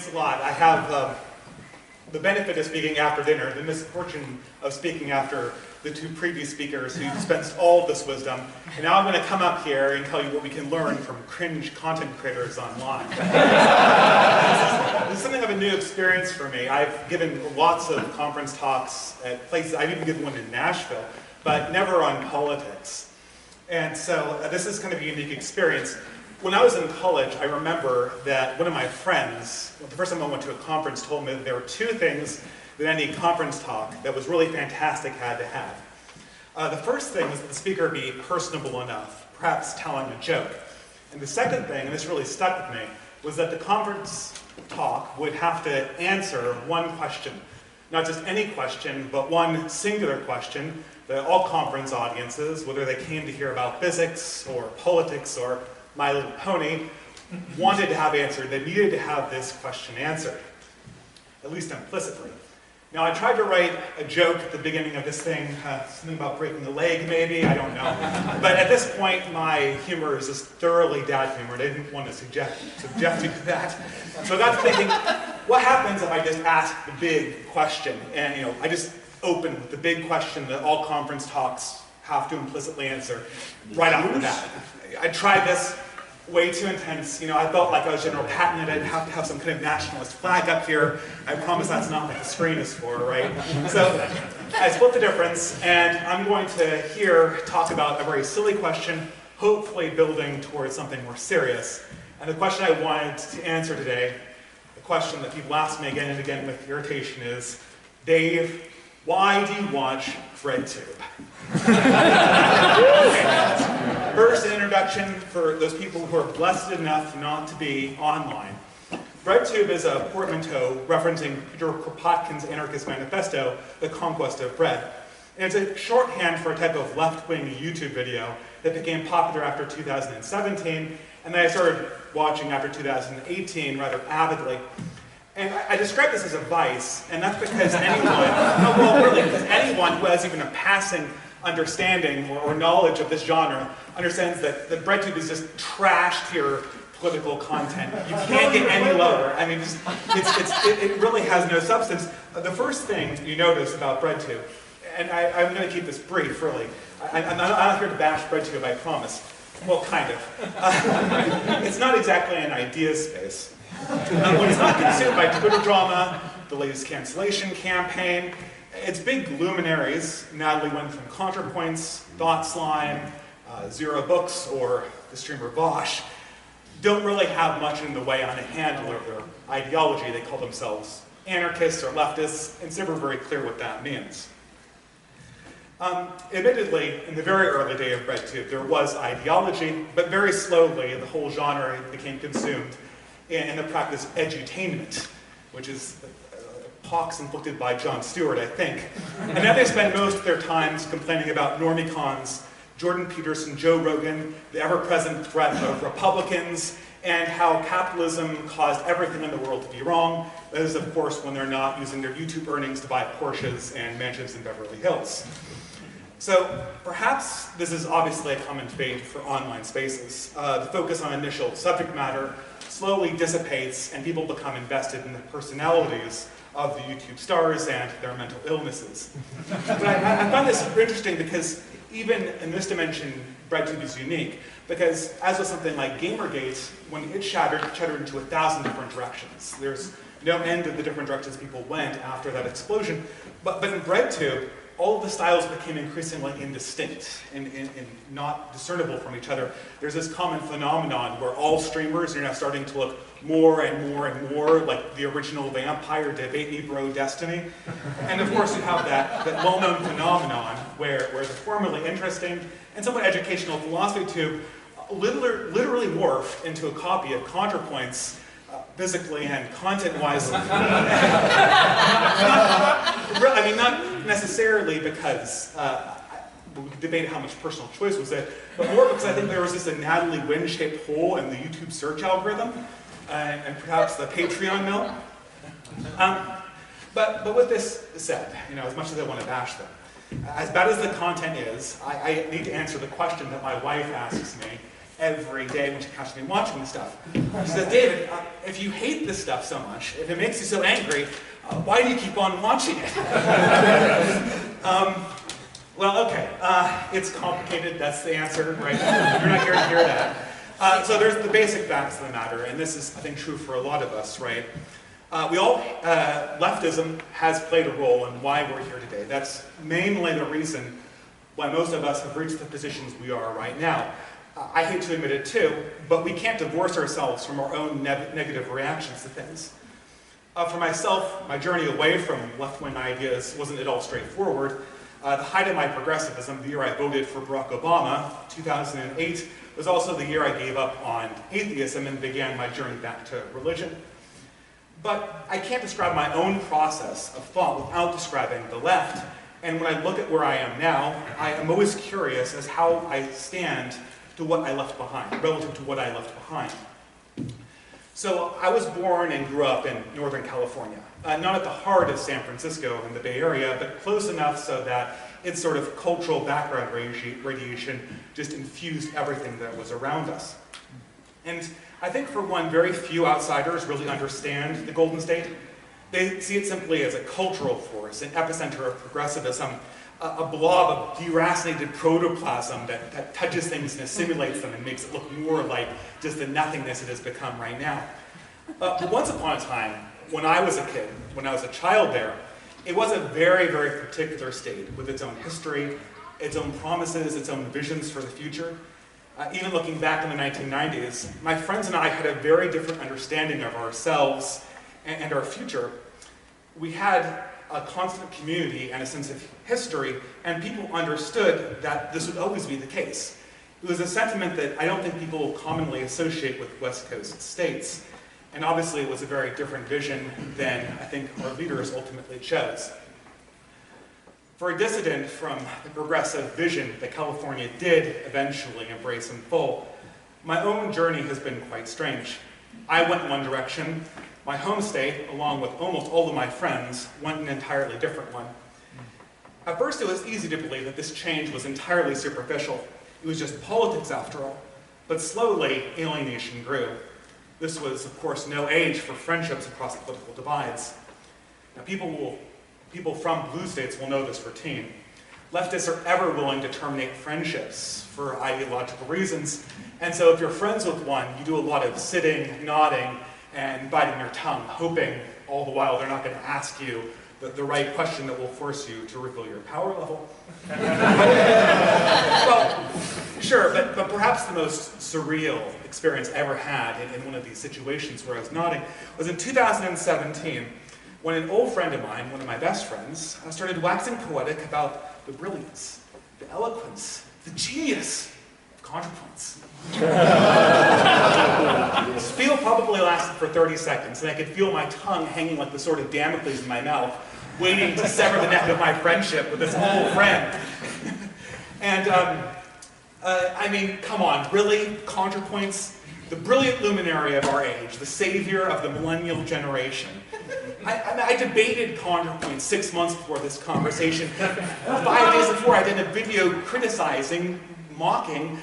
Thanks a lot. I have the benefit of speaking after dinner, the misfortune of speaking after the two previous speakers who dispensed all of this wisdom. And now I'm going to come up here and tell you what we can learn from cringe content creators online. This is something of a new experience for me. I've given lots of conference talks at places. I've even given one in Nashville, but never on politics. And so this is kind of a unique experience. When I was in college, I remember that one of my friends, the first time I went to a conference, told me that there were two things that any conference talk that was really fantastic had to have. The first thing was that the speaker be personable enough, perhaps telling a joke. And the second thing, and this really stuck with me, was that the conference talk would have to answer one question. Not just any question, but one singular question that all conference audiences, whether they came to hear about physics or politics or My Little Pony, wanted to have answered. They needed to have this question answered, at least implicitly. Now, I tried to write a joke at the beginning of this thing, something about breaking a leg, maybe, I don't know. But at this point, my humor is just thoroughly dad humor, and I didn't want to subject you to that. So I got to thinking, what happens if I just ask the big question? And I just open with the big question that all conference talks have to implicitly answer right off the bat. I tried this. Way too intense. I felt like I was General Patton and I'd have to have some kind of nationalist flag up here. I promise that's not what the screen is for, right? So I split the difference, and I'm going to here talk about a very silly question, hopefully building towards something more serious. And the question I wanted to answer today, the question that people ask me again and again with irritation is, Dave, why do you watch BreadTube? First, an introduction for those people who are blessed enough not to be online. BreadTube is a portmanteau referencing Peter Kropotkin's anarchist manifesto, The Conquest of Bread. And it's a shorthand for a type of left-wing YouTube video that became popular after 2017, and that I started watching after 2018 rather avidly. And I describe this as a vice, and that's because anyone who has even a passing understanding or knowledge of this genre understands that BreadTube is just trash tier political content. You can't get any lower. I mean, it really has no substance. The first thing you notice about BreadTube, and I'm going to keep this brief, really. I'm not here to bash BreadTube, I promise. Well, kind of. It's not exactly an idea space. When it's not consumed by Twitter drama, the latest cancellation campaign, its big luminaries, Natalie Wynn from ContraPoints, Thought Slime, Zero Books, or the streamer Vosh, don't really have much in the way on a handle of their ideology. They call themselves anarchists or leftists, and it's never very clear what that means. Admittedly, in the very early day of BreadTube, there was ideology, but very slowly the whole genre became consumed in the practice of edutainment, which is pox inflicted by Jon Stewart, I think. And now they spend most of their time complaining about normicons, Jordan Peterson, Joe Rogan, the ever-present threat of Republicans, and how capitalism caused everything in the world to be wrong. That is, of course, when they're not using their YouTube earnings to buy Porsches and mansions in Beverly Hills. So perhaps this is obviously a common fate for online spaces. The focus on initial subject matter slowly dissipates and people become invested in the personalities of the YouTube stars and their mental illnesses. But I find this super interesting because even in this dimension, BreadTube is unique. Because as with something like Gamergate, when it shattered into 1,000 different directions. There's no end of the different directions people went after that explosion. But in BreadTube, all of the styles became increasingly indistinct and not discernible from each other. There's this common phenomenon where all streamers are now starting to look more and more and more like the original vampire Debate Me Bro Destiny. And of course you have that well-known phenomenon where the formerly interesting and somewhat educational philosophy tube literally morphed into a copy of ContraPoints physically and content-wise. I mean, not necessarily because we could debate how much personal choice was it, but more because I think there was just a Natalie Wynn-shaped hole in the YouTube search algorithm, and perhaps the Patreon mill. But with this said, as much as I want to bash them, as bad as the content is, I need to answer the question that my wife asks me every day when she catches me watching this stuff. She says, David, if you hate this stuff so much, if it makes you so angry, why do you keep on watching it? Well, okay, it's complicated, that's the answer, right? You're not here to hear that. So there's the basic facts of the matter, and this is, I think, true for a lot of us, right? Leftism has played a role in why we're here today. That's mainly the reason why most of us have reached the positions we are right now. I hate to admit it too, but we can't divorce ourselves from our own negative reactions to things. For myself, my journey away from left-wing ideas wasn't at all straightforward. The height of my progressivism, the year I voted for Barack Obama, 2008, was also the year I gave up on atheism and began my journey back to religion. But I can't describe my own process of thought without describing the left. And when I look at where I am now, I am always curious as how I stand to what I left behind, relative to what I left behind. So I was born and grew up in Northern California. Not at the heart of San Francisco in the Bay Area, but close enough so that its sort of cultural background radiation just infused everything that was around us. And I think for one, very few outsiders really understand the Golden State. They see it simply as a cultural force, an epicenter of progressivism, a blob of deracinated protoplasm that touches things and assimilates them and makes it look more like just the nothingness it has become right now. But once upon a time, when I was a kid, when I was a child there, it was a very, very particular state with its own history, its own promises, its own visions for the future. Even looking back in the 1990s, my friends and I had a very different understanding of ourselves and our future. We had a constant community and a sense of history, and people understood that this would always be the case. It was a sentiment that I don't think people commonly associate with West Coast states, and obviously it was a very different vision than I think our leaders ultimately chose. For a dissident from the progressive vision that California did eventually embrace in full, my own journey has been quite strange. I went in one direction. My home state, along with almost all of my friends, went an entirely different one. At first, it was easy to believe that this change was entirely superficial. It was just politics after all. But slowly, alienation grew. This was, of course, no age for friendships across political divides. Now, people from blue states will know this routine. Leftists are ever willing to terminate friendships for ideological reasons. And so if you're friends with one, you do a lot of sitting, nodding, and biting your tongue, hoping all the while they're not going to ask you the right question that will force you to reveal your power level. Well, sure, but perhaps the most surreal experience I ever had in one of these situations where I was nodding was in 2017, when an old friend of mine, one of my best friends, started waxing poetic about the brilliance, the eloquence, the genius of contrapoints. The spiel probably lasted for 30 seconds, and I could feel my tongue hanging like the sword of Damocles in my mouth, waiting to sever the neck of my friendship with this old friend. And, I mean, come on, really? ContraPoints? The brilliant luminary of our age, the savior of the millennial generation. I debated ContraPoints 6 months before this conversation. 5 days before, I did a video criticizing, mocking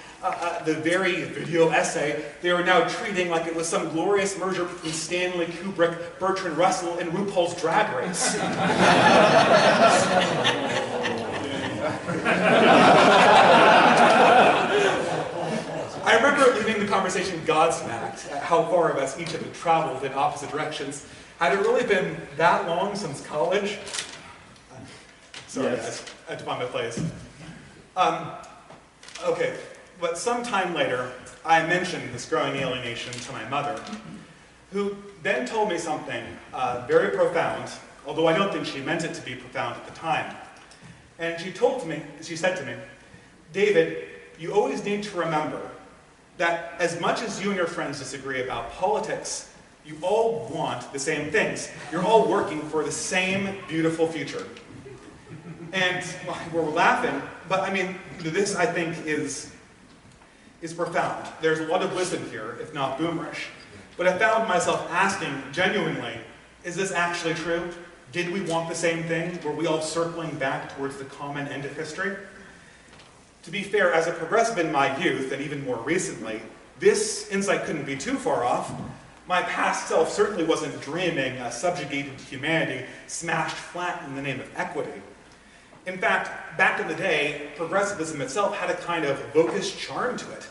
the very video essay they were now treating like it was some glorious merger between Stanley Kubrick, Bertrand Russell, and RuPaul's Drag Race. I remember leaving the conversation gobsmacked at how far of us each had traveled in opposite directions. Had it really been that long since college? Sorry, yes. I had to find my place. Okay, but sometime later, I mentioned this growing alienation to my mother, who then told me something very profound, although I don't think she meant it to be profound at the time. And she said to me, David, you always need to remember that as much as you and your friends disagree about politics, you all want the same things. You're all working for the same beautiful future. And well, we're laughing, but I mean, this I think is profound. There's a lot of wisdom here, if not boomerish. But I found myself asking genuinely, is this actually true? Did we want the same thing? Were we all circling back towards the common end of history? To be fair, as a progressive in my youth, and even more recently, this insight couldn't be too far off. My past self certainly wasn't dreaming a subjugated humanity smashed flat in the name of equity. In fact, back in the day, progressivism itself had a kind of bokish charm to it.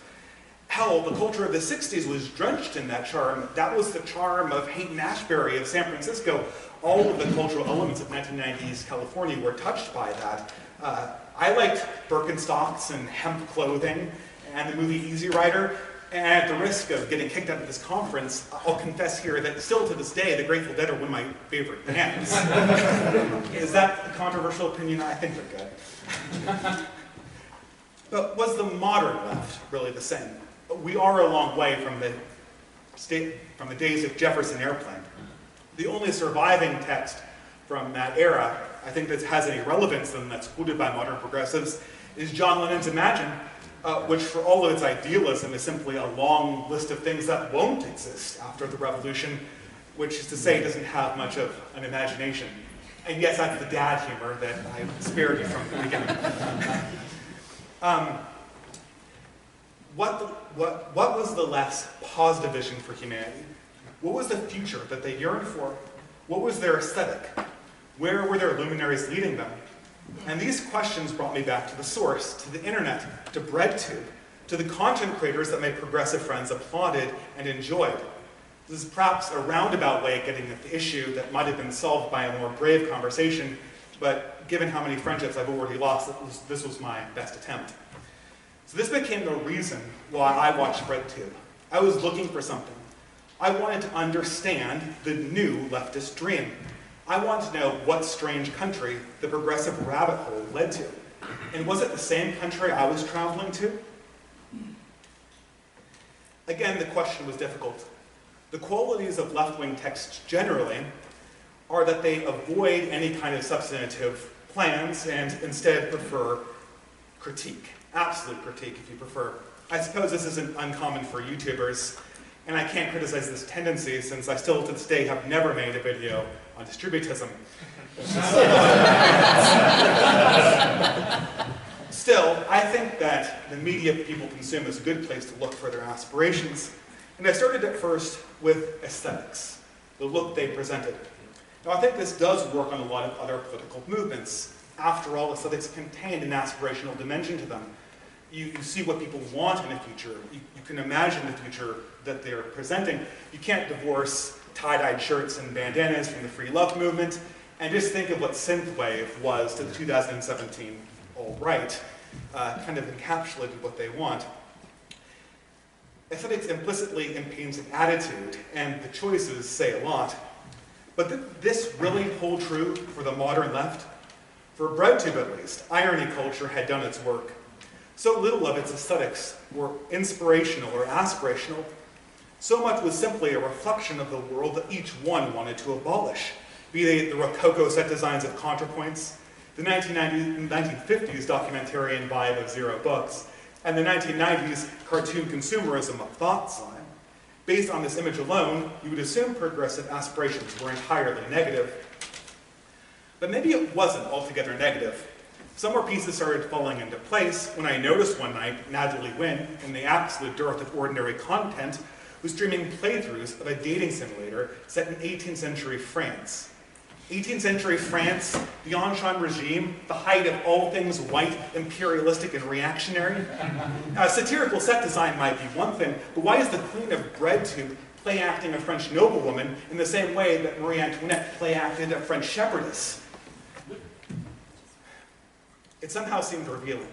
Hell, the culture of the 60s was drenched in that charm. That was the charm of Haight-Ashbury of San Francisco. All of the cultural elements of 1990s California were touched by that. I liked Birkenstocks and hemp clothing and the movie Easy Rider. And at the risk of getting kicked out of this conference, I'll confess here that still to this day, the Grateful Dead are one of my favorite bands. Is that a controversial opinion? I think they're good. But was the modern left really the same? We are a long way from the days of Jefferson Airplane. The only surviving text from that era, I think that has any relevance and that's quoted by modern progressives, is John Lennon's Imagine, which for all of its idealism is simply a long list of things that won't exist after the revolution, which is to say doesn't have much of an imagination. And yes, that's the dad humor that I spared you from the beginning. What was the left's positive vision for humanity? What was the future that they yearned for? What was their aesthetic? Where were their luminaries leading them? And these questions brought me back to the source, to the internet, to BreadTube, to the content creators that my progressive friends applauded and enjoyed. This is perhaps a roundabout way of getting at the issue that might have been solved by a more brave conversation, but given how many friendships I've already lost, this was my best attempt. So this became the reason why I watched BreadTube. I was looking for something. I wanted to understand the new leftist dream. I wanted to know what strange country the progressive rabbit hole led to. And was it the same country I was traveling to? Again, the question was difficult. The qualities of left-wing texts generally are that they avoid any kind of substantive plans and instead prefer critique. Absolute critique, if you prefer. I suppose this isn't uncommon for YouTubers, and I can't criticize this tendency since I still to this day have never made a video on distributism. Still, I think that the media people consume is a good place to look for their aspirations. And I started at first with aesthetics, the look they presented. Now, I think this does work on a lot of other political movements. After all, aesthetics contain an aspirational dimension to them. You see what people want in the future. You can imagine the future that they're presenting. You can't divorce tie-dyed shirts and bandanas from the free love movement, and just think of what synthwave was to the 2017 alt-right. Kind of encapsulated what they want. Aesthetics implicitly impinge an attitude, and the choices say a lot. But did this really hold true for the modern left? For BreadTube at least, irony culture had done its work. So little of its aesthetics were inspirational or aspirational. So much was simply a reflection of the world that each one wanted to abolish, be they the Rococo set designs of ContraPoints, the 1950s documentarian vibe of Zero Books, and the 1990s cartoon consumerism of Thought Slime. Based on this image alone, you would assume progressive aspirations were entirely negative. But maybe it wasn't altogether negative. Some more pieces started falling into place when I noticed one night Natalie Wynn, in the absolute dearth of ordinary content, was streaming playthroughs of a dating simulator set in 18th century France. 18th century France, the Ancien regime, the height of all things white, imperialistic, and reactionary. Satirical set design might be one thing, but why is the queen of BreadTube play-acting a French noblewoman in the same way that Marie Antoinette play-acted a French shepherdess? It somehow seemed revealing.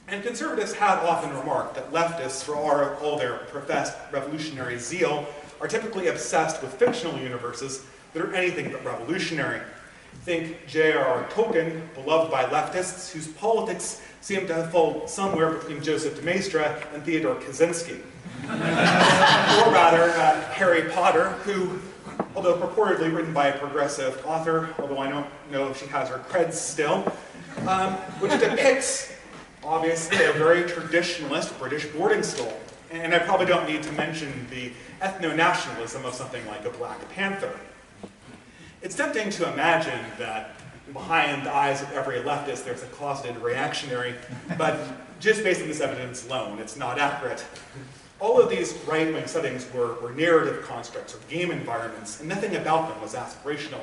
And conservatives have often remarked that leftists, for all their professed revolutionary zeal, are typically obsessed with fictional universes that are anything but revolutionary. Think J.R.R. Tolkien, beloved by leftists, whose politics seem to have fallen somewhere between Joseph de Maistre and Theodore Kaczynski. Or rather, Harry Potter, who, although purportedly written by a progressive author, although I don't know if she has her creds still, which depicts, obviously, a very traditionalist British boarding school. And I probably don't need to mention the ethno-nationalism of something like a Black Panther. It's tempting to imagine that behind the eyes of every leftist, there's a closeted reactionary, but just based on this evidence alone, it's not accurate. All of these right-wing settings were narrative constructs or game environments, and nothing about them was aspirational.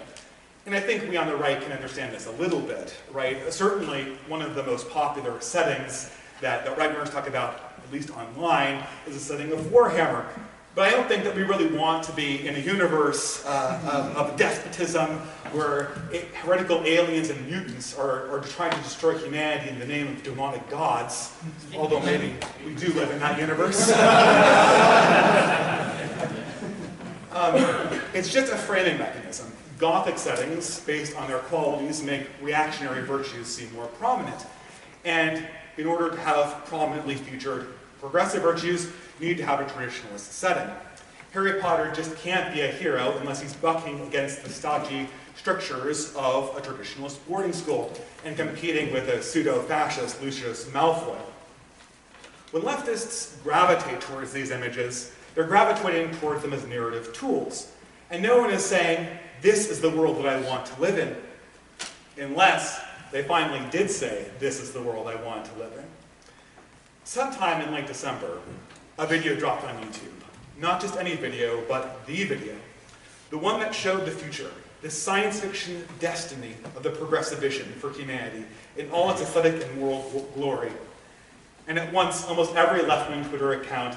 And I think we on the right can understand this a little bit, right? Certainly, one of the most popular settings that right-wingers talk about, at least online, is the setting of Warhammer. But I don't think that we really want to be in a universe of despotism where heretical aliens and mutants are trying to destroy humanity in the name of demonic gods, although maybe we do live in that universe. It's just a framing mechanism. Gothic settings, based on their qualities, make reactionary virtues seem more prominent. And in order to have prominently featured progressive virtues, you need to have a traditionalist setting. Harry Potter just can't be a hero unless he's bucking against the stodgy strictures of a traditionalist boarding school and competing with a pseudo-fascist Lucius Malfoy. When leftists gravitate towards these images, they're gravitating towards them as narrative tools. And no one is saying, this is the world that I want to live in, unless they finally did say, this is the world I want to live in. Sometime in late December, a video dropped on YouTube. Not just any video, but the video. The one that showed the future, the science fiction destiny of the progressive vision for humanity in all its aesthetic and moral glory. And at once, almost every left-wing Twitter account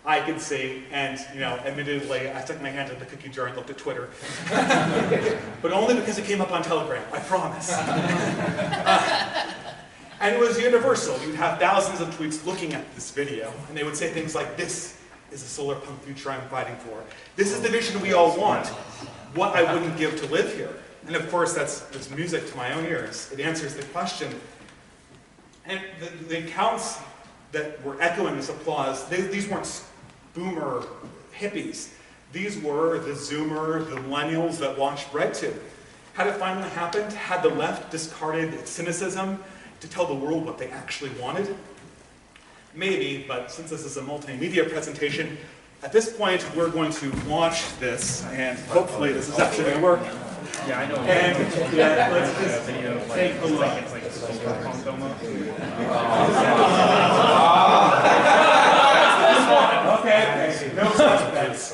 I could see, and admittedly, I stuck my hand in the cookie jar and looked at Twitter. But only because it came up on Telegram, I promise. And it was universal. You'd have thousands of tweets looking at this video, and they would say things like, this is the solar punk future I'm fighting for. This is the vision we all want. What I wouldn't give to live here. And of course, that's music to my own ears. It answers the question. And the accounts that were echoing this applause, these weren't boomer hippies. These were the Zoomer, the millennials that watched BreadTube. Had it finally happened? Had the left discarded its cynicism to tell the world what they actually wanted? Maybe, but since this is a multimedia presentation, at this point we're going to launch this, and hopefully this is actually going to work. Yeah, I know. And yeah, let's just take a look. It's like a solar punk almost. Okay, no suspense.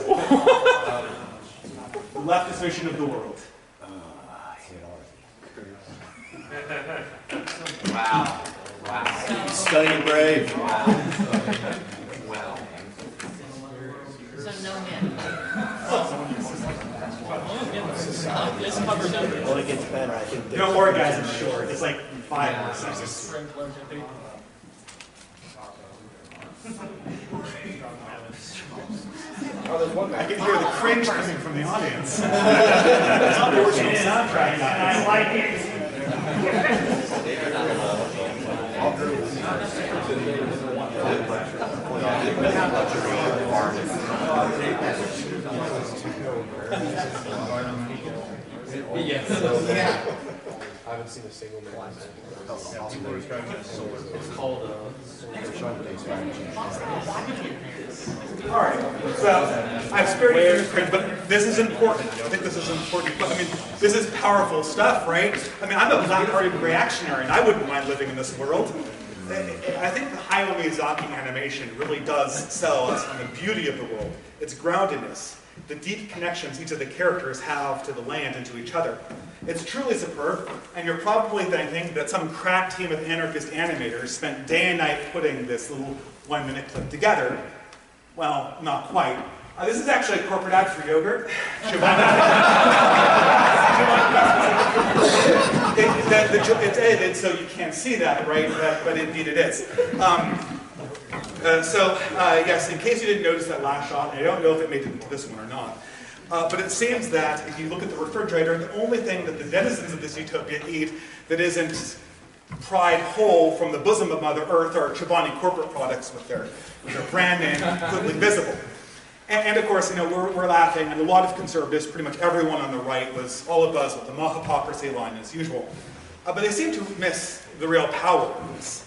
The leftist vision of the world. Wow. Wow. Stunning brave. Wow. Wow. So no men. Well, it gets better, I think. Don't worry, guys, it's short. It's like 5 more seconds. I can hear the cringe coming from the audience. It's not the original soundtrack, I like it. Yeah. I haven't seen a single man. It's called All right, so I've spared you from cringe, but this is important. I think this is important. I mean, this is powerful stuff, right? I mean, I'm a black-hearted reactionary, and I wouldn't mind living in this world. I think the Hayao Miyazaki animation really does sell us on the beauty of the world, its groundedness, the deep connections each of the characters have to the land and to each other. It's truly superb, and you're probably thinking that some crack team of anarchist animators spent day and night putting this little 1-minute clip together. Well, not quite. This is actually a corporate ad for yogurt. It's edited so you can't see that, right? But indeed it is. Yes, in case you didn't notice that last shot, I don't know if it made it into this one or not, but it seems that if you look at the refrigerator, the only thing that the denizens of this utopia eat that isn't pried whole from the bosom of Mother Earth are Chobani corporate products with their brand name clearly visible. And of course, we're laughing, and a lot of conservatives, pretty much everyone on the right, was all abuzz with the hypocrisy line as usual. But they seem to miss the real power of this.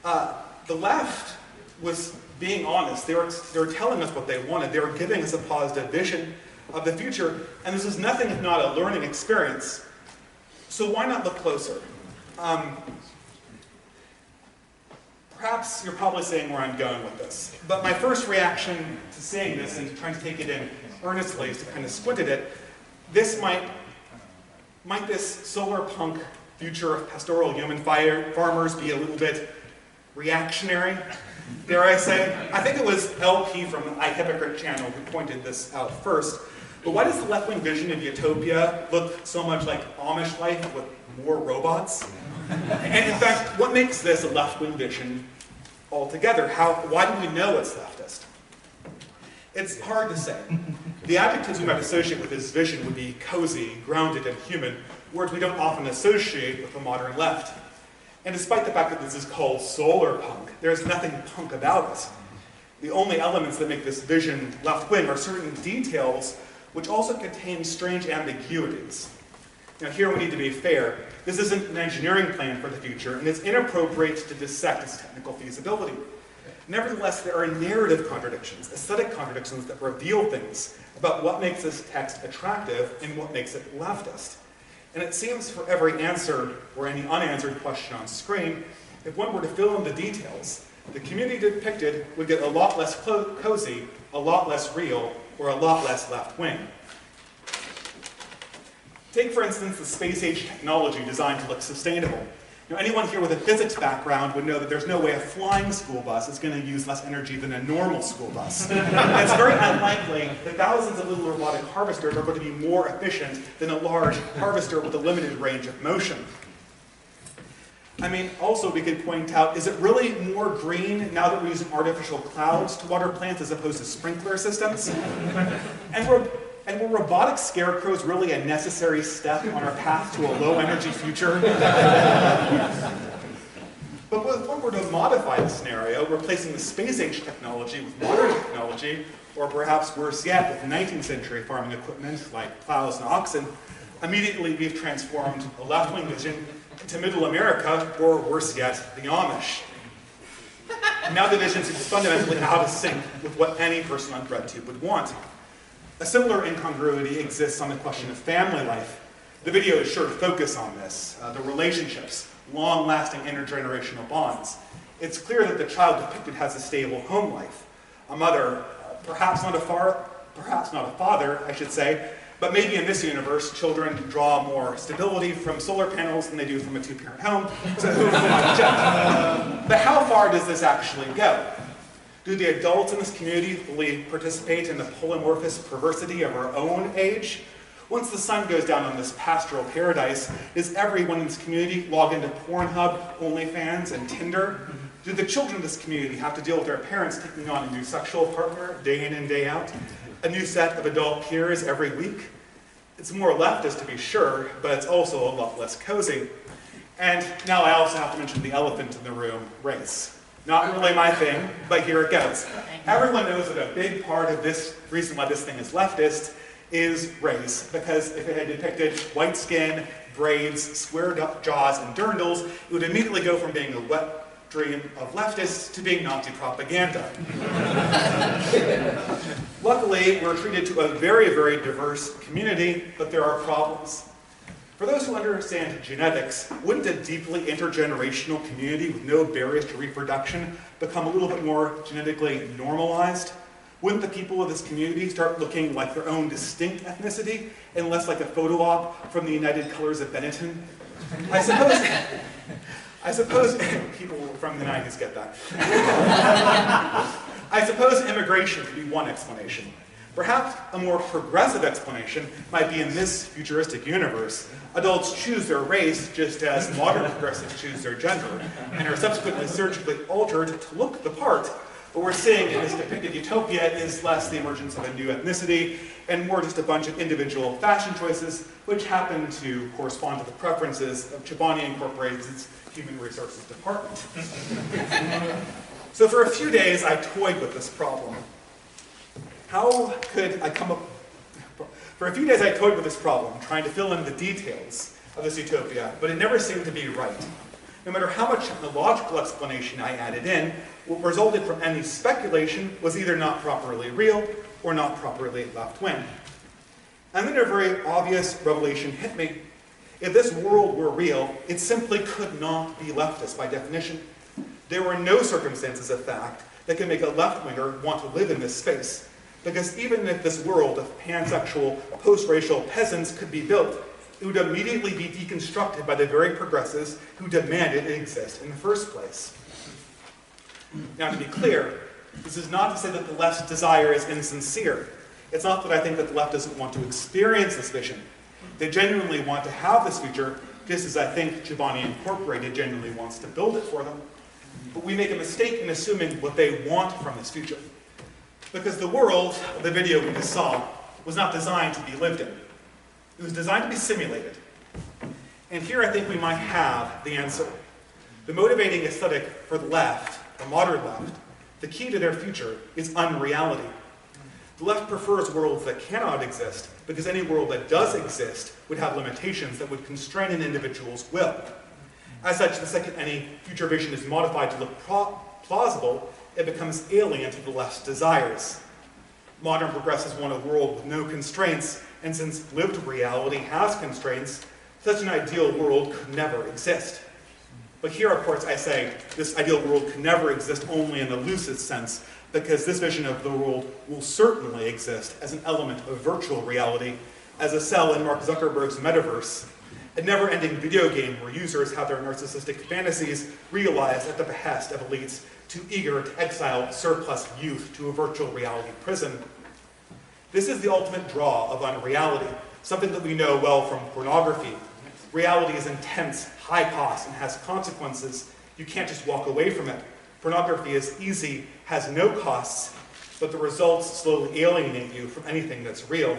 The left was being honest. They were telling us what they wanted. They were giving us a positive vision of the future, and this is nothing if not a learning experience. So why not look closer? Perhaps you're probably saying where I'm going with this, but my first reaction to seeing this and trying to take it in earnestly is to kind of squint at it. This might this solar punk future of pastoral human farmers be a little bit reactionary, dare I say? I think it was LP from the iHypocrite channel who pointed this out first. But why does the left-wing vision of utopia look so much like Amish life with more robots? And in fact, what makes this a left-wing vision altogether? Why do we know it's leftist? It's hard to say. The adjectives we might associate with this vision would be cozy, grounded, and human, words we don't often associate with the modern left. And despite the fact that this is called solar punk, there's nothing punk about it. The only elements that make this vision left-wing are certain details which also contain strange ambiguities. Now here we need to be fair. This isn't an engineering plan for the future, and it's inappropriate to dissect its technical feasibility. Nevertheless, there are narrative contradictions, aesthetic contradictions that reveal things about what makes this text attractive and what makes it leftist. And it seems for every answer or any unanswered question on screen, if one were to fill in the details, the community depicted would get a lot less cozy, a lot less real, or a lot less left-wing. Take, for instance, the space-age technology designed to look sustainable. Now, anyone here with a physics background would know that there's no way a flying school bus is going to use less energy than a normal school bus. And it's very unlikely that thousands of little robotic harvesters are going to be more efficient than a large harvester with a limited range of motion. I mean, also we could point out, is it really more green now that we're using artificial clouds to water plants as opposed to sprinkler systems? And were robotic scarecrows really a necessary step on our path to a low-energy future? But if one were to modify the scenario, replacing the space-age technology with modern technology, or perhaps worse yet, with 19th century farming equipment like plows and oxen, immediately we've transformed a left-wing vision into Middle America, or worse yet, the Amish. Now the vision seems fundamentally out of sync with what any person on BreadTube would want. A similar incongruity exists on the question of family life. The video is sure to focus on this, the relationships, long-lasting intergenerational bonds. It's clear that the child depicted has a stable home life. A mother, perhaps not a father, I should say, but maybe in this universe, children draw more stability from solar panels than they do from a two-parent home, so who might judge? But how far does this actually go? Do the adults in this community fully participate in the polymorphous perversity of our own age? Once the sun goes down on this pastoral paradise, does everyone in this community log into Pornhub, OnlyFans, and Tinder? Do the children of this community have to deal with their parents taking on a new sexual partner day in and day out? A new set of adult peers every week? It's more leftist to be sure, but it's also a lot less cozy. And now I also have to mention the elephant in the room, race. Not really my thing, but here it goes. Everyone knows that a big part of this reason why this thing is leftist is race, because if it had depicted white skin, braids, square jaws, and dirndls, it would immediately go from being a wet dream of leftists to being Nazi propaganda. Luckily, we're treated to a very, very diverse community, but there are problems. For those who understand genetics, wouldn't a deeply intergenerational community with no barriers to reproduction become a little bit more genetically normalized? Wouldn't the people of this community start looking like their own distinct ethnicity and less like a photo op from the United Colors of Benetton? I suppose people from the 90s get that. I suppose immigration could be one explanation. Perhaps a more progressive explanation might be in this futuristic universe. Adults choose their race just as modern progressives choose their gender, and are subsequently surgically altered to look the part. What we're seeing in this depicted utopia is less the emergence of a new ethnicity, and more just a bunch of individual fashion choices, which happen to correspond to the preferences of Chobani Incorporated's Human Resources Department. So for a few days, I toyed with this problem. For a few days I toyed with this problem, trying to fill in the details of this utopia, but it never seemed to be right. No matter how much technological explanation I added in, what resulted from any speculation was either not properly real or not properly left-wing. And then a very obvious revelation hit me. If this world were real, it simply could not be leftist by definition. There were no circumstances of fact that could make a left-winger want to live in this space. Because even if this world of pansexual, post-racial peasants could be built, it would immediately be deconstructed by the very progressives who demanded it exist in the first place. Now, to be clear, this is not to say that the left's desire is insincere. It's not that I think that the left doesn't want to experience this vision. They genuinely want to have this future, just as I think Chobani Incorporated genuinely wants to build it for them. But we make a mistake in assuming what they want from this future. Because the world of the video we just saw was not designed to be lived in. It was designed to be simulated. And here I think we might have the answer. The motivating aesthetic for the left, the modern left, the key to their future is unreality. The left prefers worlds that cannot exist because any world that does exist would have limitations that would constrain an individual's will. As such, the second any future vision is modified to look plausible, it becomes alien to the left's desires. Modern progressives want a world with no constraints, and since lived reality has constraints, such an ideal world could never exist. But here, of course, I say this ideal world could never exist only in the loosest sense, because this vision of the world will certainly exist as an element of virtual reality, as a cell in Mark Zuckerberg's metaverse, a never-ending video game where users have their narcissistic fantasies realized at the behest of elites too eager to exile surplus youth to a virtual reality prison. This is the ultimate draw of unreality, something that we know well from pornography. Reality is intense, high cost, and has consequences. You can't just walk away from it. Pornography is easy, has no costs, but the results slowly alienate you from anything that's real.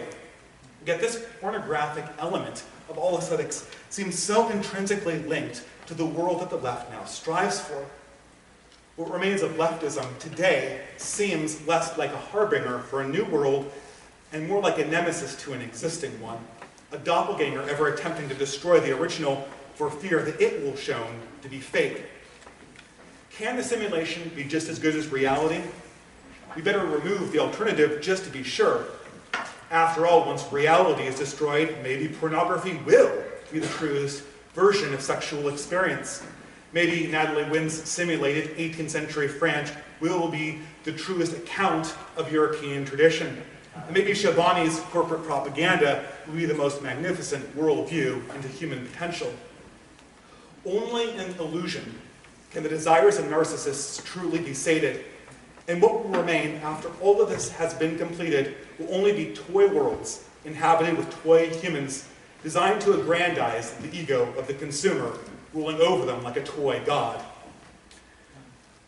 Yet this pornographic element of all aesthetics seems so intrinsically linked to the world that the left now strives for. What remains of leftism today seems less like a harbinger for a new world and more like a nemesis to an existing one, a doppelganger ever attempting to destroy the original for fear that it will shown to be fake. Can the simulation be just as good as reality? We better remove the alternative just to be sure. After all, once reality is destroyed, maybe pornography will be the truest version of sexual experience. Maybe Natalie Wynn's simulated 18th century French will be the truest account of European tradition. And maybe Chobani's corporate propaganda will be the most magnificent worldview into human potential. Only in illusion can the desires of narcissists truly be sated. And what will remain after all of this has been completed will only be toy worlds inhabited with toy humans designed to aggrandize the ego of the consumer, ruling over them like a toy god.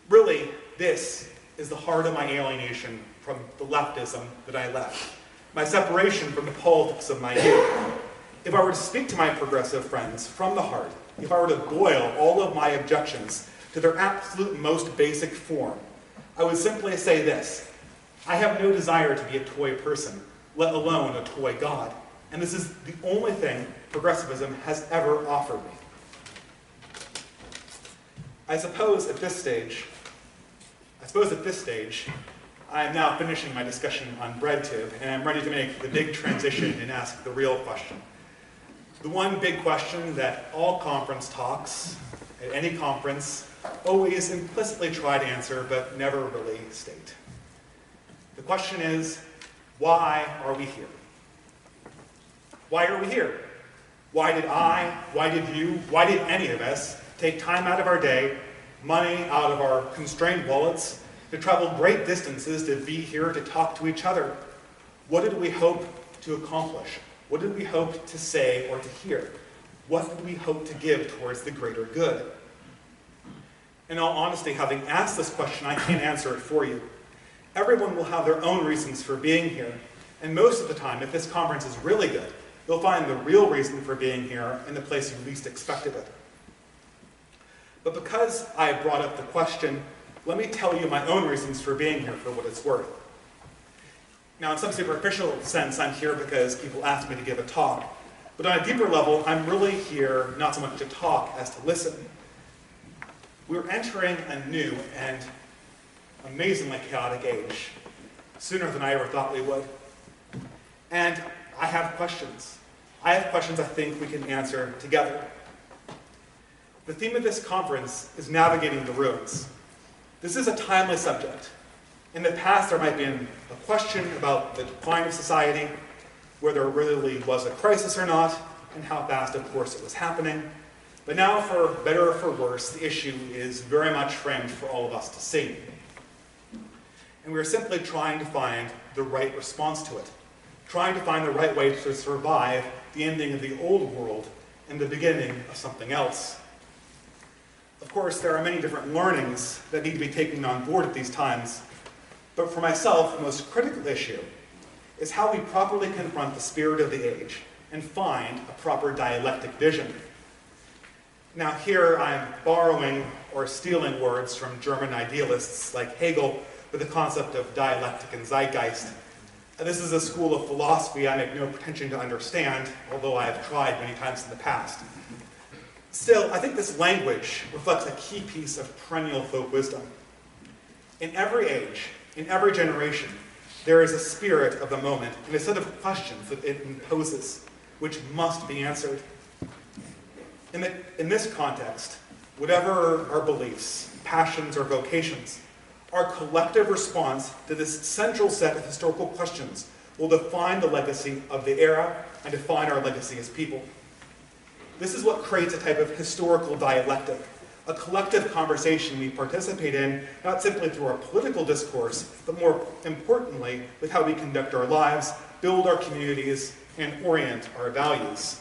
Really, this is the heart of my alienation from the leftism that I left, my separation from the politics of my youth. If I were to speak to my progressive friends from the heart, if I were to boil all of my objections to their absolute most basic form, I would simply say this: I have no desire to be a toy person, let alone a toy god. And this is the only thing progressivism has ever offered me. I suppose at this stage, I am now finishing my discussion on BreadTube, and I'm ready to make the big transition and ask the real question. The one big question that all conference talks, at any conference, always implicitly try to answer, but never really state. The question is, why are we here? Why are we here? Why did I, why did you, why did any of us take time out of our day, money out of our constrained wallets, to travel great distances to be here to talk to each other? What did we hope to accomplish? What did we hope to say or to hear? What did we hope to give towards the greater good? In all honesty, having asked this question, I can't answer it for you. Everyone will have their own reasons for being here, and most of the time, if this conference is really good, you'll find the real reason for being here in the place you least expected it. But because I brought up the question, let me tell you my own reasons for being here for what it's worth. Now, in some superficial sense, I'm here because people asked me to give a talk. But on a deeper level, I'm really here not so much to talk as to listen. We're entering a new and amazingly chaotic age, sooner than I ever thought we would. And I have questions. I have questions I think we can answer together. The theme of this conference is navigating the ruins. This is a timely subject. In the past, there might have been a question about the decline of society, whether it really was a crisis or not, and how fast, of course, it was happening. But now, for better or for worse, the issue is very much framed for all of us to see. And we're simply trying to find the right response to it, trying to find the right way to survive the ending of the old world and the beginning of something else. Of course, there are many different learnings that need to be taken on board at these times, but for myself, the most critical issue is how we properly confront the spirit of the age and find a proper dialectic vision. Now here I'm borrowing or stealing words from German idealists like Hegel with the concept of dialectic and zeitgeist. This is a school of philosophy I make no pretension to understand, although I have tried many times in the past. Still, I think this language reflects a key piece of perennial folk wisdom. In every age, in every generation, there is a spirit of the moment and a set of questions that it imposes, which must be answered. In this context, whatever our beliefs, passions, or vocations, our collective response to this central set of historical questions will define the legacy of the era and define our legacy as people. This is what creates a type of historical dialectic, a collective conversation we participate in, not simply through our political discourse, but more importantly, with how we conduct our lives, build our communities, and orient our values.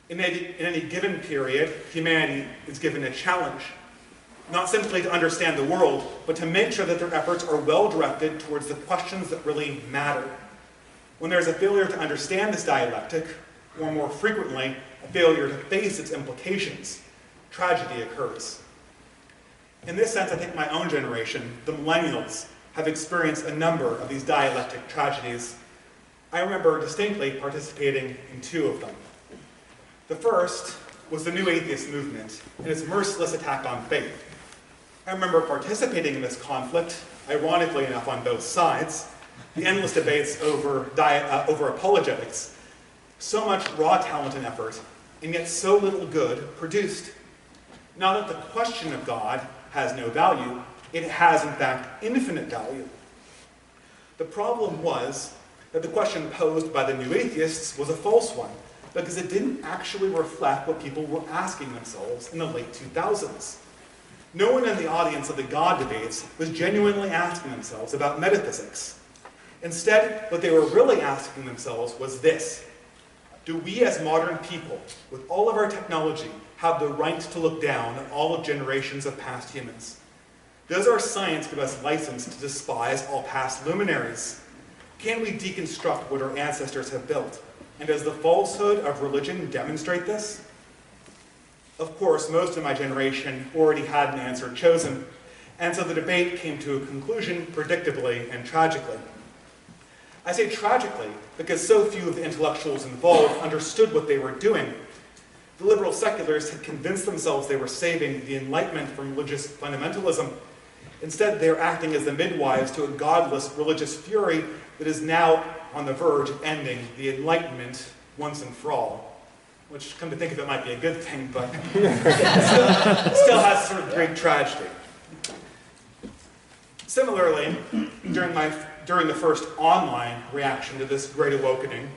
In any given period, humanity is given a challenge, not simply to understand the world, but to make sure that their efforts are well directed towards the questions that really matter. When there's a failure to understand this dialectic, or more frequently, a failure to face its implications, tragedy occurs. In this sense, I think my own generation, the millennials, have experienced a number of these dialectic tragedies. I remember distinctly participating in two of them. The first was the New Atheist movement and its merciless attack on faith. I remember participating in this conflict, ironically enough on both sides, the endless debates over apologetics, so much raw talent and effort, and yet so little good produced. Now that the question of God has no value, it has in fact infinite value. The problem was that the question posed by the New Atheists was a false one, because it didn't actually reflect what people were asking themselves in the late 2000s. No one in the audience of the God debates was genuinely asking themselves about metaphysics. Instead, what they were really asking themselves was this: do we as modern people, with all of our technology, have the right to look down on all of generations of past humans? Does our science give us license to despise all past luminaries? Can we deconstruct what our ancestors have built? And does the falsehood of religion demonstrate this? Of course, most of my generation already had an answer chosen, and so the debate came to a conclusion predictably and tragically. I say tragically because so few of the intellectuals involved understood what they were doing. The liberal seculars had convinced themselves they were saving the Enlightenment from religious fundamentalism. Instead, they are acting as the midwives to a godless religious fury that is now on the verge of ending the Enlightenment once and for all. Which, come to think of it, might be a good thing, but still has sort of great tragedy. Similarly, during the first online reaction to this great awakening,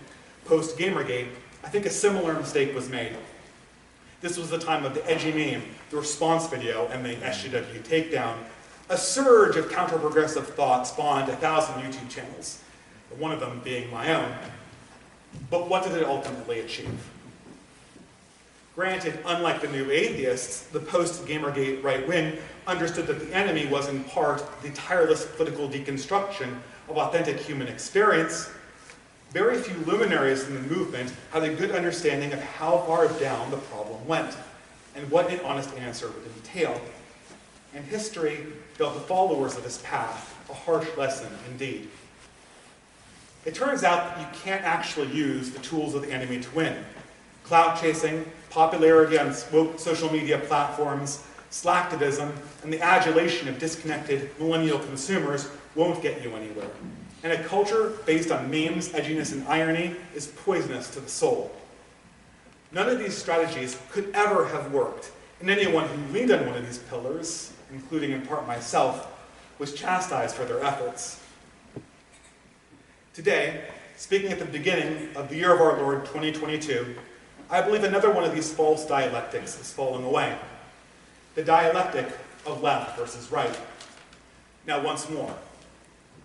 post-Gamergate, I think a similar mistake was made. This was the time of the edgy meme, the response video, and the SJW takedown. A surge of counter-progressive thought spawned 1,000 YouTube channels, one of them being my own. But what did it ultimately achieve? Granted, unlike the New Atheists, the post-Gamergate right wing understood that the enemy was in part the tireless political deconstruction of authentic human experience. Very few luminaries in the movement had a good understanding of how far down the problem went and what an honest answer would entail. And history dealt the followers of this path a harsh lesson indeed. It turns out that you can't actually use the tools of the enemy to win. Clout chasing, popularity on social media platforms, slacktivism, and the adulation of disconnected millennial consumers won't get you anywhere. And a culture based on memes, edginess, and irony is poisonous to the soul. None of these strategies could ever have worked, and anyone who leaned on one of these pillars, including in part myself, was chastised for their efforts. Today, speaking at the beginning of the year of our Lord 2022, I believe another one of these false dialectics is falling away. The dialectic of left versus right. Now once more,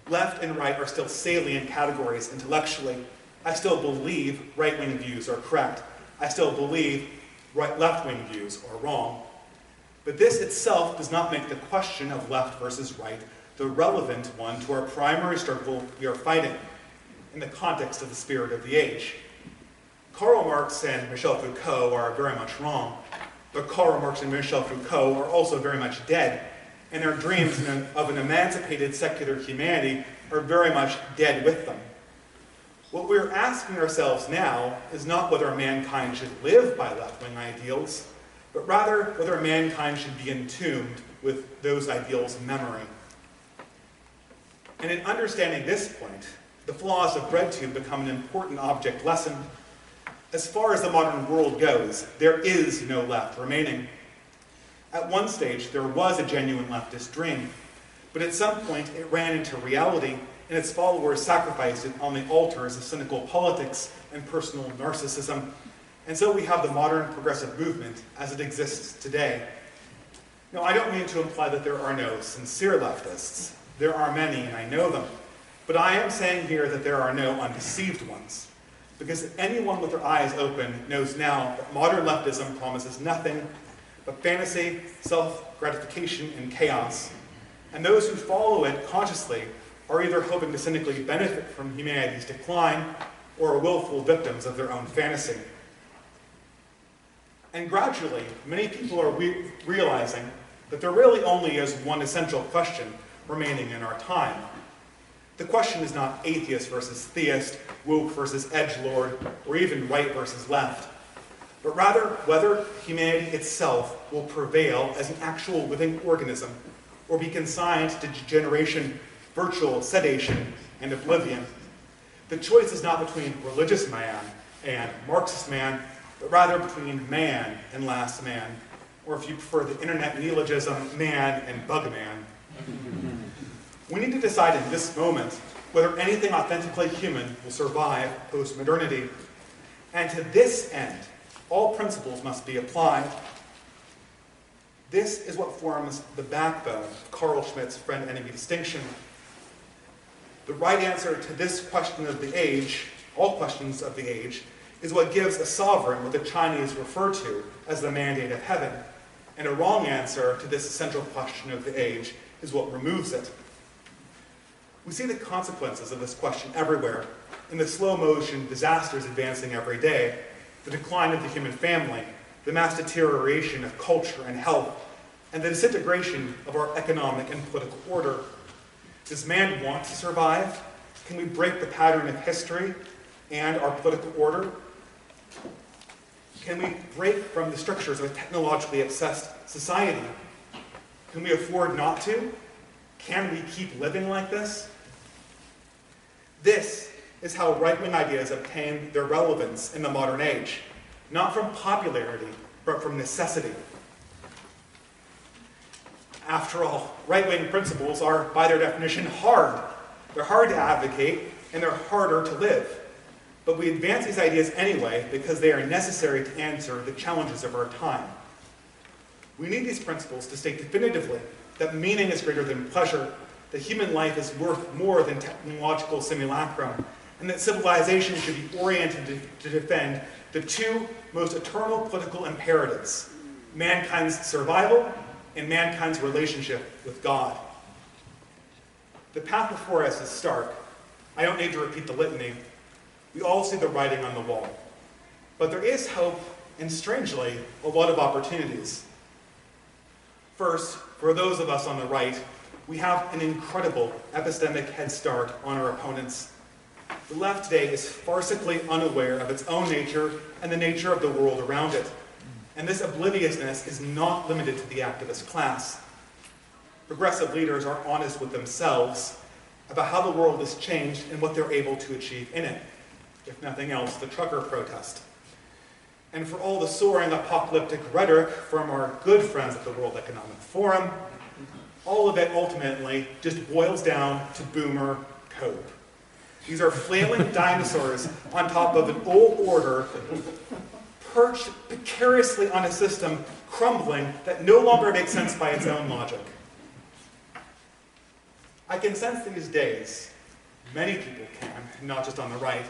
left and right are still salient categories intellectually. I still believe right-wing views are correct. I still believe left-wing views are wrong. But this itself does not make the question of left versus right the relevant one to our primary struggle we are fighting in the context of the spirit of the age. Karl Marx and Michel Foucault are very much wrong, but Karl Marx and Michel Foucault are also very much dead, and their dreams of an emancipated secular humanity are very much dead with them. What we're asking ourselves now is not whether mankind should live by left-wing ideals, but rather whether mankind should be entombed with those ideals' memory. And in understanding this point, the flaws of BreadTube become an important object lesson. As far as the modern world goes, there is no left remaining. At one stage, there was a genuine leftist dream, but at some point it ran into reality, and its followers sacrificed it on the altars of cynical politics and personal narcissism. And so we have the modern progressive movement as it exists today. Now, I don't mean to imply that there are no sincere leftists. There are many, and I know them. But I am saying here that there are no undeceived ones. Because anyone with their eyes open knows now that modern leftism promises nothing but fantasy, self-gratification, and chaos. And those who follow it consciously are either hoping to cynically benefit from humanity's decline or are willful victims of their own fantasy. And gradually, many people are realizing that there really only is one essential question remaining in our time. The question is not atheist versus theist, woke versus edgelord, or even right versus left, but rather whether humanity itself will prevail as an actual living organism or be consigned to degeneration, virtual sedation, and oblivion. The choice is not between religious man and Marxist man, but rather between man and last man, or if you prefer the internet neologism, man and bug man. We need to decide in this moment whether anything authentically human will survive post-modernity. And to this end, all principles must be applied. This is what forms the backbone of Carl Schmitt's friend-enemy distinction. The right answer to this question of the age, all questions of the age, is what gives a sovereign what the Chinese refer to as the mandate of heaven. And a wrong answer to this essential question of the age is what removes it. We see the consequences of this question everywhere, in the slow-motion disasters advancing every day, the decline of the human family, the mass deterioration of culture and health, and the disintegration of our economic and political order. Does man want to survive? Can we break the pattern of history and our political order? Can we break from the strictures of a technologically obsessed society? Can we afford not to? Can we keep living like this? This is how right-wing ideas obtain their relevance in the modern age, not from popularity, but from necessity. After all, right-wing principles are, by their definition, hard. They're hard to advocate, and they're harder to live. But we advance these ideas anyway because they are necessary to answer the challenges of our time. We need these principles to state definitively that meaning is greater than pleasure, that human life is worth more than technological simulacrum, and that civilization should be oriented to defend the two most eternal political imperatives, mankind's survival and mankind's relationship with God. The path before us is stark. I don't need to repeat the litany. We all see the writing on the wall. But there is hope, and strangely, a lot of opportunities. First, for those of us on the right, we have an incredible epistemic head start on our opponents. The left today is farcically unaware of its own nature and the nature of the world around it. And this obliviousness is not limited to the activist class. Progressive leaders are honest with themselves, about how the world has changed and what they're able to achieve in it. If nothing else, the trucker protest. And for all the soaring apocalyptic rhetoric from our good friends at the World Economic Forum, all of it ultimately just boils down to boomer code. These are flailing dinosaurs on top of an old order, perched precariously on a system crumbling that no longer makes sense by its own logic. I can sense these days, many people can, not just on the right,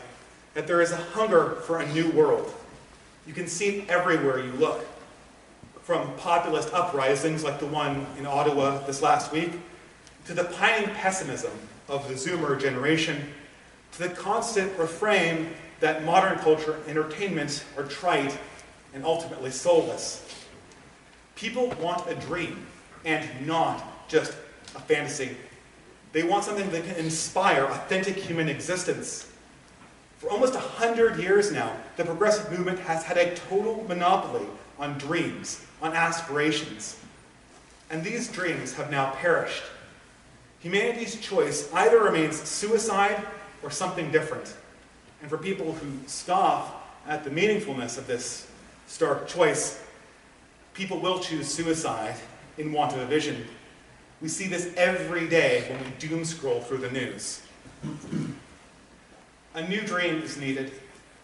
that there is a hunger for a new world. You can see it everywhere you look. From populist uprisings like the one in Ottawa this last week, to the pining pessimism of the Zoomer generation, to the constant refrain that modern culture and entertainment are trite and ultimately soulless. People want a dream, and not just a fantasy. They want something that can inspire authentic human existence. For almost 100 years now, the progressive movement has had a total monopoly on dreams, on aspirations. And these dreams have now perished. Humanity's choice either remains suicide or something different. And for people who scoff at the meaningfulness of this stark choice, people will choose suicide in want of a vision. We see this every day when we doom scroll through the news. A new dream is needed.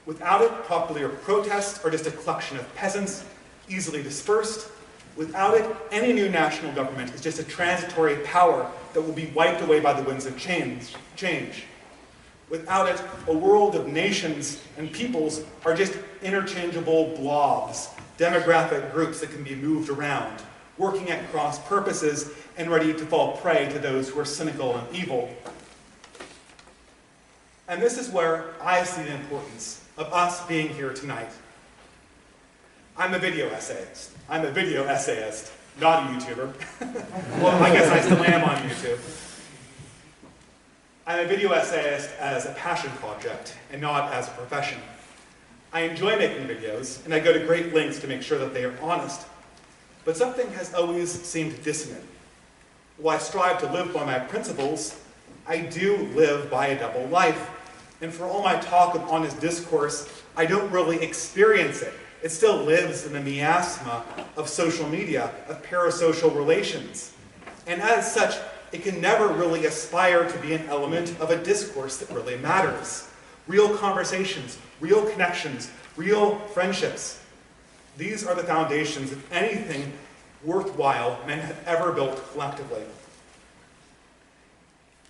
Without it, popular protests are just a collection of peasants, easily dispersed. Without it, any new national government is just a transitory power that will be wiped away by the winds of change. Without it, a world of nations and peoples are just interchangeable blobs, demographic groups that can be moved around, working at cross purposes and ready to fall prey to those who are cynical and evil. And this is where I see the importance of us being here tonight. I'm a video essayist. I'm a video essayist, not a YouTuber. Well, I guess I still am on YouTube. I'm a video essayist as a passion project and not as a profession. I enjoy making videos, and I go to great lengths to make sure that they are honest. But something has always seemed dissonant. While I strive to live by my principles, I do live by a double life. And for all my talk of honest discourse, I don't really experience it. It still lives in the miasma of social media, of parasocial relations. And as such, it can never really aspire to be an element of a discourse that really matters. Real conversations, real connections, real friendships. These are the foundations of anything worthwhile men have ever built collectively.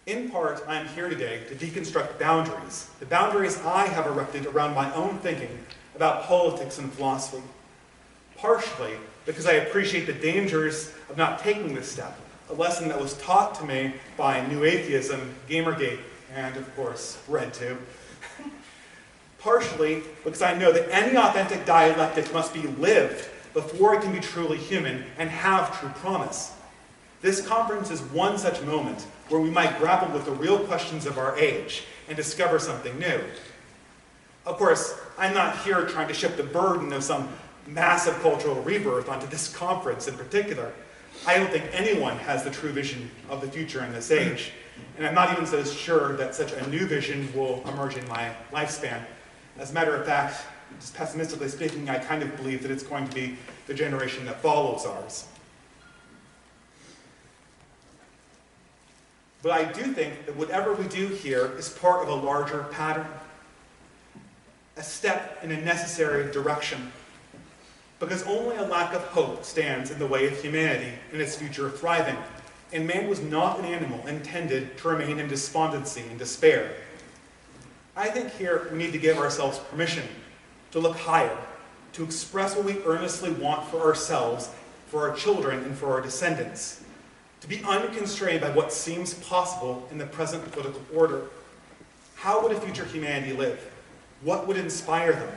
In part, I'm here today to deconstruct boundaries, the boundaries I have erected around my own thinking about politics and philosophy. Partially because I appreciate the dangers of not taking this step, a lesson that was taught to me by New Atheism, Gamergate, and of course, RedTube. Partially because I know that any authentic dialectic must be lived before it can be truly human and have true promise. This conference is one such moment where we might grapple with the real questions of our age and discover something new. Of course, I'm not here trying to shift the burden of some massive cultural rebirth onto this conference in particular. I don't think anyone has the true vision of the future in this age, and I'm not even so sure that such a new vision will emerge in my lifespan. As a matter of fact, just pessimistically speaking, I kind of believe that it's going to be the generation that follows ours. But I do think that whatever we do here is part of a larger pattern, a step in a necessary direction, because only a lack of hope stands in the way of humanity and its future thriving, and man was not an animal intended to remain in despondency and despair. I think here we need to give ourselves permission to look higher, to express what we earnestly want for ourselves, for our children, and for our descendants, to be unconstrained by what seems possible in the present political order. How would a future humanity live? What would inspire them?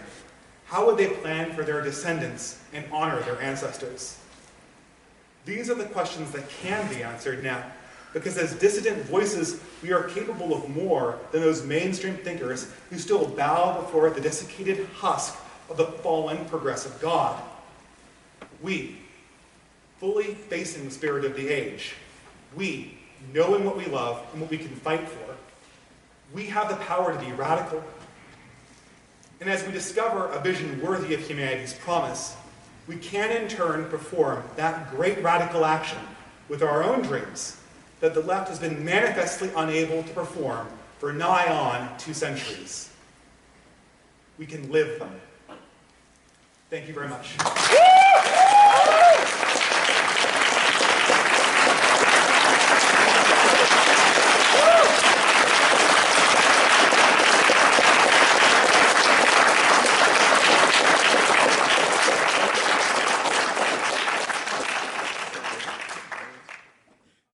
How would they plan for their descendants and honor their ancestors? These are the questions that can be answered now, because as dissident voices, we are capable of more than those mainstream thinkers who still bow before the desiccated husk of the fallen progressive God. We, fully facing the spirit of the age, we, knowing what we love and what we can fight for, we have the power to be radical. And as we discover a vision worthy of humanity's promise, we can in turn perform that great radical action with our own dreams that the left has been manifestly unable to perform for nigh on 2 centuries. We can live them. Thank you very much.